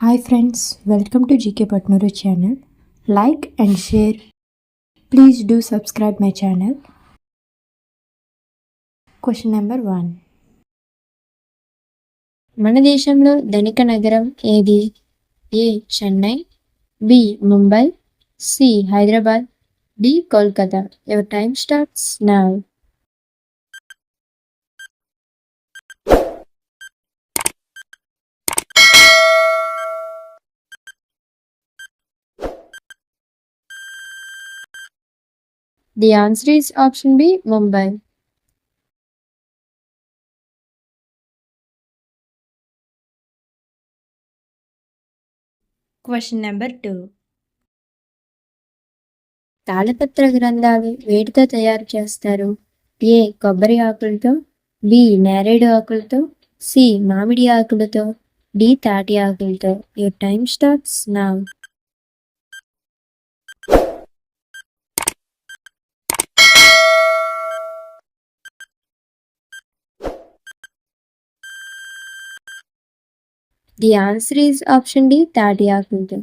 Hi friends, welcome to GK Patnuru channel. Like and share. Please do subscribe my channel. Question number 1. మన దేశంలో ధనిక నగరం ఏది? A Chennai, B Mumbai, C Hyderabad, D Kolkata. Your time starts now. The answer is option B, Mumbai. Question number 2. తాళపత్ర గ్రంథాలు వేటితో తయారు చేస్తారు? ఏ కొబ్బరి ఆకులతో, బి నేరేడు ఆకులతో, సి మామిడి ఆకులతో, డి తాటి ఆకులతో. Your time starts now. The answer is option D, తాటి ఆకులతో.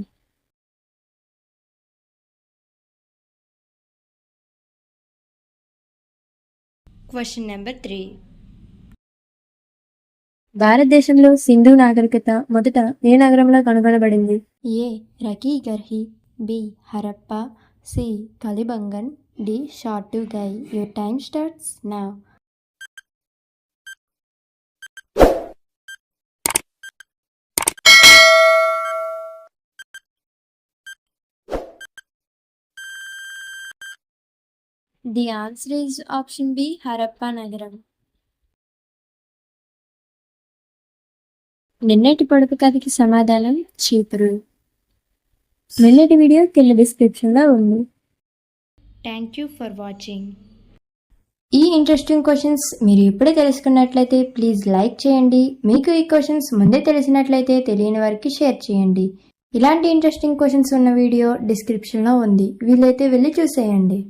Question number 3. భారతదేశంలో సింధు నాగరికత మొదట ఏ నగరంలో కనుగొనబడింది? A. Raki Garhi, B. Harappa, C. Kalibangan, D. Shortugai. Your time starts now. The answer is option B, Harappa నగరం. నిన్నటి పొడుపు కథకి సమాధానం చీపురు. నిన్నటి వీడియో కింద డిస్క్రిప్షన్లో ఉంది. Thank you for watching. ఈ ఇంట్రెస్టింగ్ క్వశ్చన్స్ మీరు ఇప్పుడే తెలుసుకున్నట్లయితే ప్లీజ్ లైక్ చేయండి. మీకు ఈ క్వశ్చన్స్ ముందే తెలిసినట్లయితే తెలియని వారికి షేర్ చేయండి. ఇలాంటి ఇంట్రెస్టింగ్ క్వశ్చన్స్ ఉన్న వీడియో డిస్క్రిప్షన్లో ఉంది, వీలైతే వెళ్ళి చూసేయండి.